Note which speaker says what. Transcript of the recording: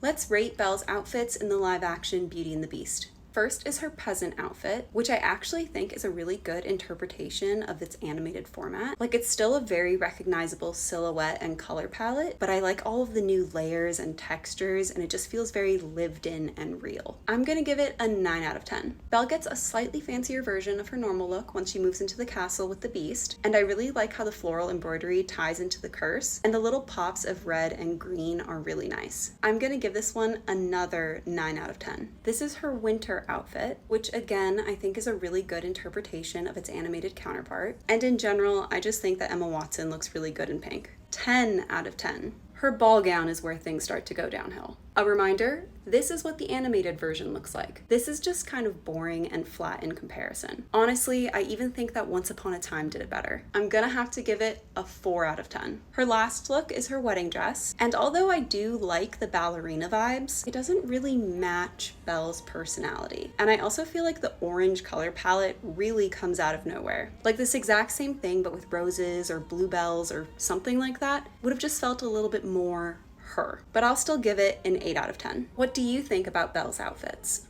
Speaker 1: Let's rate Belle's outfits in the live action Beauty and the Beast. First is her peasant outfit, which I actually think is a really good interpretation of its animated format. Like, it's still a very recognizable silhouette and color palette, but I like all of the new layers and textures, and it just feels very lived in and real. I'm gonna give it a 9 out of 10. Belle gets a slightly fancier version of her normal look once she moves into the castle with the Beast, and I really like how the floral embroidery ties into the curse, and the little pops of red and green are really nice. I'm gonna give this one another 9 out of 10. This is her winter outfit, which again I think is a really good interpretation of its animated counterpart. And in general, I just think that Emma Watson looks really good in pink. 10 out of 10. Her ball gown is where things start to go downhill. A reminder, this is what the animated version looks like. This is just kind of boring and flat in comparison. Honestly, I even think that Once Upon a Time did it better. I'm gonna have to give it a 4 out of 10. Her last look is her wedding dress, and although I do like the ballerina vibes, it doesn't really match Belle's personality. And I also feel like the orange color palette really comes out of nowhere. Like this exact same thing, but with roses or bluebells or something like that, would have just felt a little bit more her, but I'll still give it an 8 out of 10. What do you think about Belle's outfits?